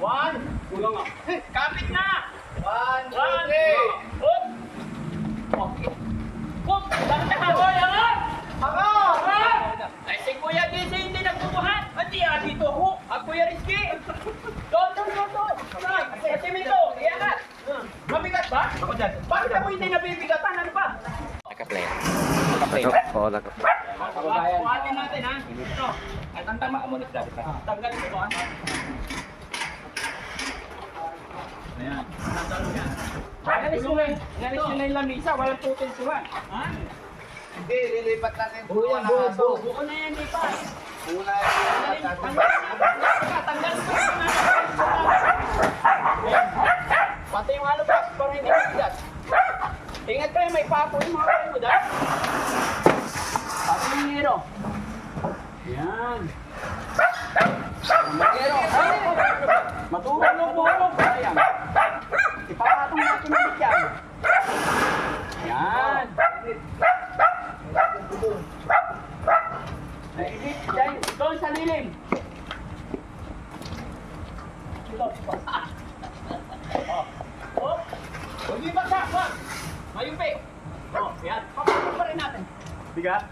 One. Kulang nga. Kapit na. One, two, One. three. Up. Okay. Up. Basta ka, boy. Angat. Ako! Ay, si Kuya Gisi hindi nagbubuhat. Hindi, dito ako. Kuya Rizky. Doon. Kasi Mito, iangat. Mabigat ba? Ako dyan. Bakit ako hindi nabibigatan? Ano ba? Naka-play. Naka-play. Oo, naka-play. Buhatin natin, ha? Ito. At ang tama mo nito. Tanggalin ito, ha? Ayan. Natalo yan. Ngalis nyo na yung lamisa. Walang tutuntuhan. Ha? Hindi, lilipat natin. Buo na yan, lipat. Una yung Tanggal ko pati yung ano ba, parang hindi mabigat. Ingat kayo, may papo yung mga kayo mo dahil. Pati yung hero. Yan. Hero. Matulog. Ayan. Ipapatong natin ulit yan. Yan. Doon sa lilim. Hindi ba sa? Mayumpi. Yan. Papasok pa rin natin. Bigat?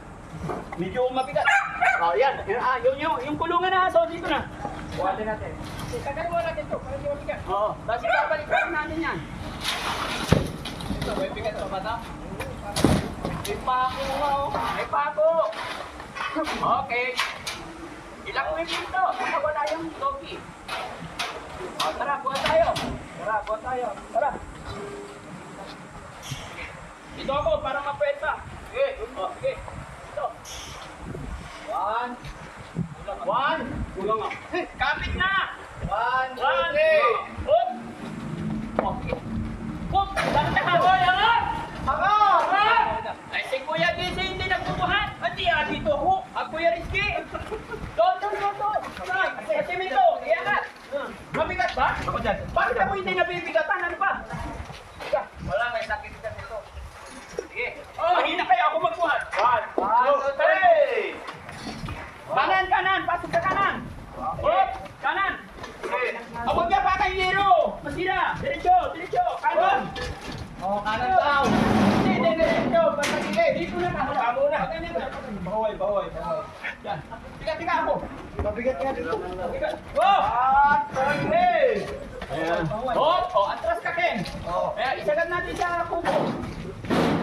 Medyo mabigat. Yan. Yung kulungan na aso, dito na. Buhatin natin. Kagaling mo natin ito, para hindi mabigat. Tapos ibabalik pa rin natin yan. Ito, may bigat ito ba ito? May pako nga, may pako. Okay. Ilang minutes ito, wala yung doggy. Tara, buha tayo. Tara. Dito ako, para mapwesa. Sige. Ito. One. Kulang nga. Kapit na. One, two, three. Up. Okay. Up. Basta ka, boy. Angat. Ako! Ay, si Kuya Gisi hindi nagbubuhat. Hindi, dito ako. Kuya Rizky. Doon. Kasi Mito, iangat. Mabigat ba? Ako dyan. Bakit ako hindi nabibigatan? Ano ba? Wala, may sakit ka dito. Sige. Mahina kayo ako magbuhat. One, two, three. Kanan. Pasok ka kanan. Up. Kanan. Huwag niya pa kay Hero. Masira. Diretso. Kanan. Kanan daw. Hindi. Diretso. Basta gilid. Dito na ka. Tama na. Bahoy. Yan. Tiga ako. Mabigat nga dito. Tiga. One, two, three. Ayan. Atras ka, Ken. Isagad natin sa kubo.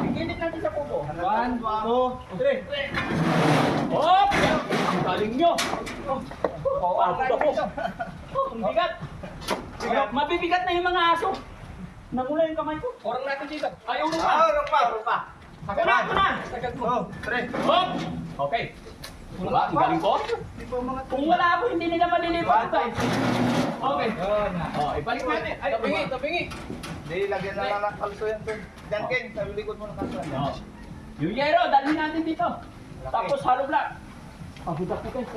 Igilid natin sa kubo. One, two, three. Hop! Galing nyo. Abot ako. Ang bigat. Mabibigat na yung mga aso. Nagula yung kamay ko. Orang natin dito. Ayaw mo Orang pa. Ako na. Sagad mo. Three. Hop! Okay. Diba? Ang galing ko. Kung wala ako, hindi nila malilipat tayo. Okay. Ibalik natin. Ay, tabingi. Hindi, lagyan na lang ng kalso yan. Diyan, Ken. Sa likod mo ng kalso. Yung yero, dalhin natin dito. Tapos hollow block. Pagod ako guys.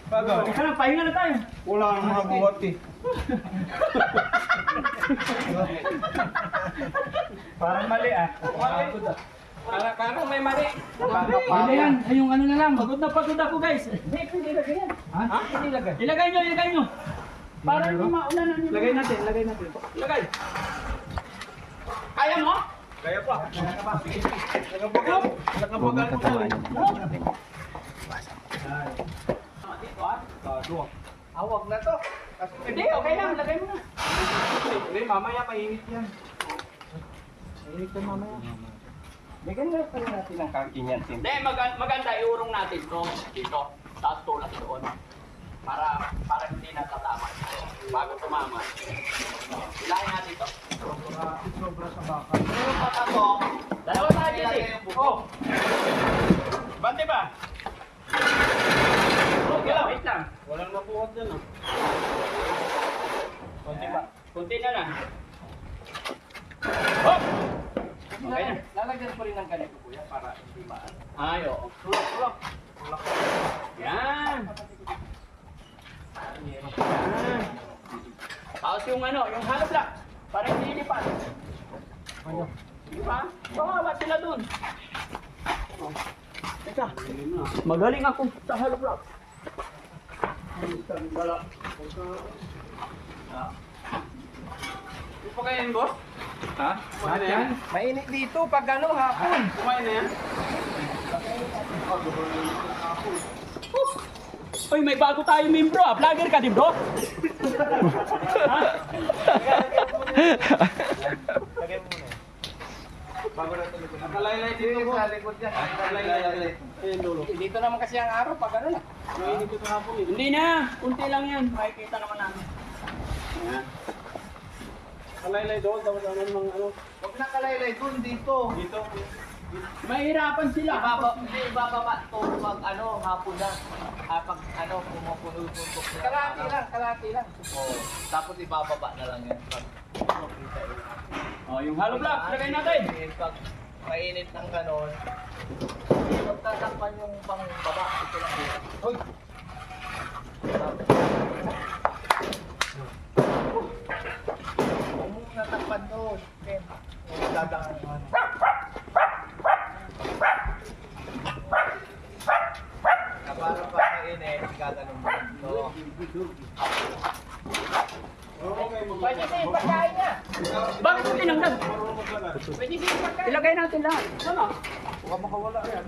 Bago. Teka lang, pahinga na tayo. Wala nang mga buhat eh. Parang mali ah. Parang may mali. Hindi yan, yung ano na lang. Pagod ako guys. Hindi, ilagay yan. Ha? Ilagay nyo. Para hindi mauna na nyo. Lagay natin. Ilagay. Kaya mo? Kaya pa. Nakabagal. Huwag mo tatawan yun. Dito ah. Awag na to. Hindi, okay lang. Lagay mo na. Hindi, mamaya mainit yan. Mainit yan mamaya. Bigyan na pala natin ang kakinyan. Hindi, maganda iurong natin dito. Tapos tulak doon. Para hindi natatama. Bago tumama. Ilahin natin ito. Sobra sa baka. Pero pata to, dalawa tayo dito. Bante ba? Wait lang. Walang mabuhat dyan ah. Kunti ba? Kunti na lang. Hop! Okay na. Lalagyan pa rin ng ganito kuya para hindi maan. Ay, oo. Tulak. Yan. Tapos yung yung hollow block. Para hindi lilipat. Diba? Bawa sila dun. Teka. Magaling ako sa hollow block. Hindi pa kayo yun, boss? Ha? Kumain na yan? Mainit dito pag ano hapon. Kumain na yan? Uy, may bago tayo membro ah. Vlogger ka din, bro? Ha? Bago na tuloy. Nakalaylay dito, boss. Nakalaylay. Ayan, dulo. Dito naman kasi ang araw pag ano na. Mainit ito hapon eh. Hindi na. Kunti lang yan. Makikita naman namin. Ayan. Nakalaylay doon, tapos ano namang ano. Huwag na kalaylay dun dito. Dito. Mahirapan sila. Ibababa to pag ano, hapon na. Pag ano, pumupuno-puntok na. Kalati lang. Oo. Tapos ibababa na lang yan. Pag makita yun. Oh, yung hollow block. Lagay natin. Pag mainit ng ganon, magtatakpan yung pang baba. Ito lang dito. Hoy! Huwag mong natakpan doon. Ken. Huwag dadangan yung ano. Na para pa mainit, gaganon mo. Pwede sa pagkain niya. Bakit mo tinanggal? Pwede sa pagkain. Ilagay natin lahat. Ano? Baka makawala yan.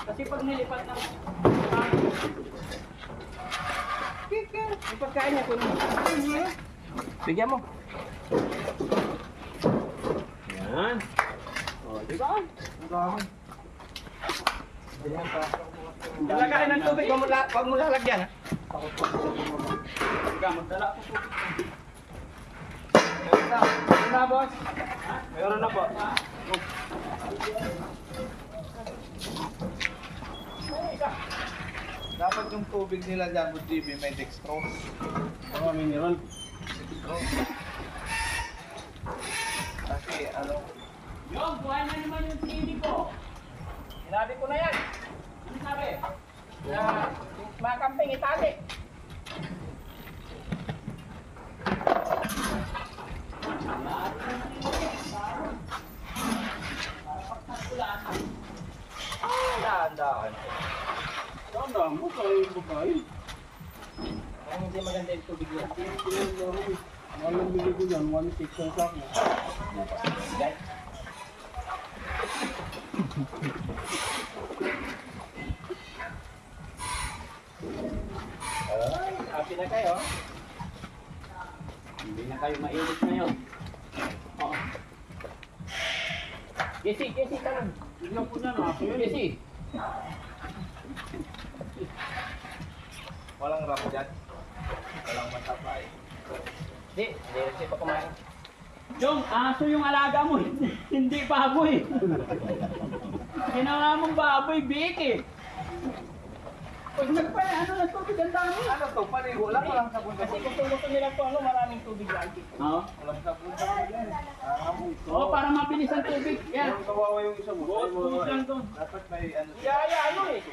Kasi pag nilipat na. Yung pagkain niya kunin mo. Bigyan mo. Yan. Oh, di ba? Lagay ng tubig, wag mo lalagyan. Sige, magdala ko po. Meron na, boss. Meron na po. Dapat yung tubig nila dyan, Budibi, may dextrose. Oo, mineral. Kasi ano, Yung, buhay na naman yung CD ko. Sinabi ko na yan. Ano sabi? Na mga kamping itali. Dahan-dahan. Tanda mo, kayo bukain. Ang hindi maganda yung tubig niya. Walang bili ko yan, 1.6 ang sak mo. Happy na kayo. Hindi na kayo mainit ngayon. Oo. Kesi ka lang. Bigyan po niya na. Kesi. walang rap dyan. Walang matapay. Hindi rin siya pa kumain. Yung aso yung alaga mo, hindi baboy. Ginawa mong baboy, biki. Pag ano na tubig, ang dami. Ano to? Paligo lang, walang sabon Kasi sabon. kung gusto nila po maraming tubig lagi. Oo. Walang sabon sabon yan. Oo, para mabilis ang tubig. Yan. Ang kawawa yung isa mo. Tubig lang doon. Dapat may ano. Yaya ano eh.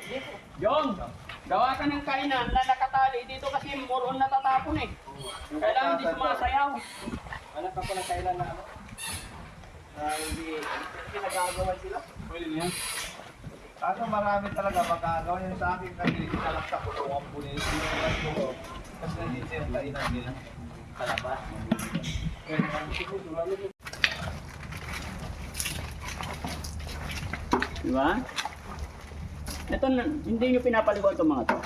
Yung, gawa ka ng kainan na nakatali. Dito kasi moron natatapon eh. Kailangan hindi sumasayaw. Anak ako ng kailan na ano. Hindi nagagawan sila. Pwede na yan. Kaso marami talaga magkagawa yun sa akin kasi kalaksak ko kung ang punin. Kasi nandito yung kainan nila. Kalabas. Di ba? Ito, hindi nyo pinapaligo itong mga to.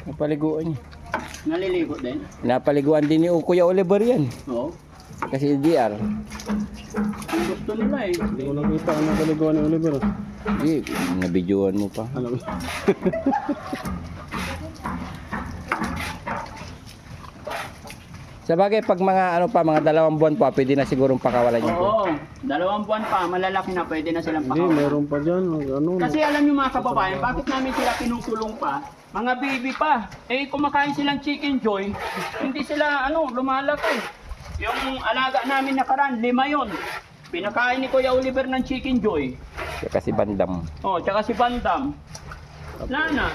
Napaliguan niya. Naliligo din. Napaliguan din ni Kuya Oliver yan. Oo. Kasi DR. Ang gusto nila eh. Hindi ko nakita ang nakaliguan ni Oliver. Hindi, nabidyoan mo pa. Alam mo. Sa bagay, pag mga ano pa, mga 2 buwan pa, pwede na sigurong pakawalan niyo. Oo. 2 buwan pa, malalaki na, pwede na silang Hindi, pakawalan. meron pa dyan. Ano? Kasi alam nyo mga kababayan, bakit namin sila kinukulong pa? Mga baby pa. Eh, kumakain silang chicken joy, hindi sila, lumalaki. Yung alaga namin nakaraan, 5 yon. Pinakain ni Kuya Oliver ng chicken joy. Kasi bandam. Oh, tsaka si Bandam. Wala na.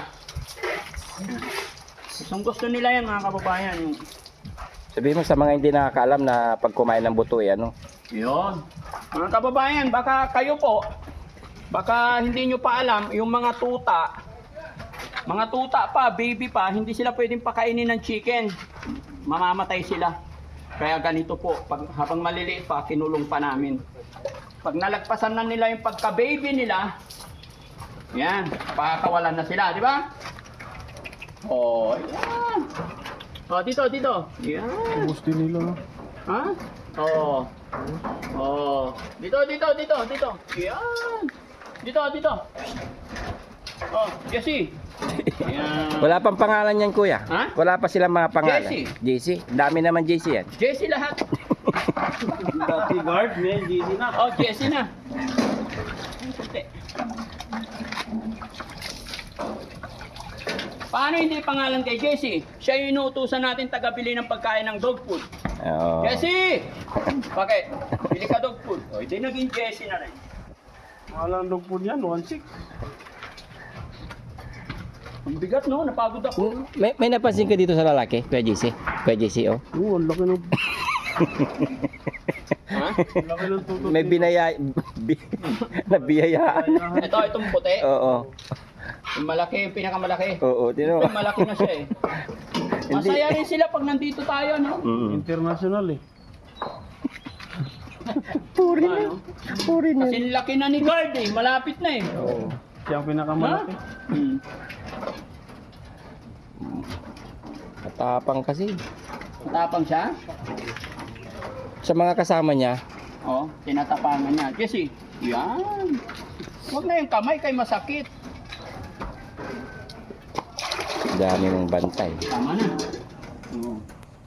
Gusto nila yan mga kababayan. Sabihin mo sa mga hindi nakakaalam na pag kumain ng buto, ano? Yun. Mga kababayan, baka kayo po, baka hindi nyo pa alam, yung mga tuta, Mga tuta pa, baby pa, hindi sila pwedeng pakainin ng chicken. Mamamatay sila. Kaya ganito po, habang maliliit pa, kinulong pa namin. Pag nalagpasan na nila yung pagka-baby nila, yan, pakakawalan na sila, di ba? Oh, yan. Oh, dito. Yan. Gusto nila. Ha? Oh. Oh. Dito. Yan. Dito. Oh, Jesse. Yan. Wala pang pangalan yan, kuya. Ha? Wala pa silang mga pangalan. JC. JC. Dami naman JC yan. Jesse lahat. Dati guard, may GC na. Oh, Jesse na. Puti. Paano hindi pangalan kay Jesse? Siya yung inuutusan natin taga-bili ng pagkain ng dog food. Oo. Jesse! Bakit? Bili ka dog food. O, hindi naging Jesse na rin. Walang dog food yan, 1.6. Ang bigat, no? Napagod ako. May napansin ka dito sa lalaki, Kuya JC? Kuya JC, oh. Oo, ang laki ng... Ha? Ang laki ng tutot. May nabiyayaan. Itong puti. Oo. Yung malaki, yung pinakamalaki. Oo, tino. Yung malaki na siya eh. Masaya rin sila pag nandito tayo, no? International eh. Puri Ano? Puri Kasi laki na ni guard eh. Malapit na eh. Oo. Siya ang pinakamalaki. Hmm. Matapang kasi. Matapang siya. Sa mga kasama niya, Oh, tinatapangan niya. Kasi, yan. Huwag na yung kamay kay masakit. dami mong bantay. Tama na. Oo.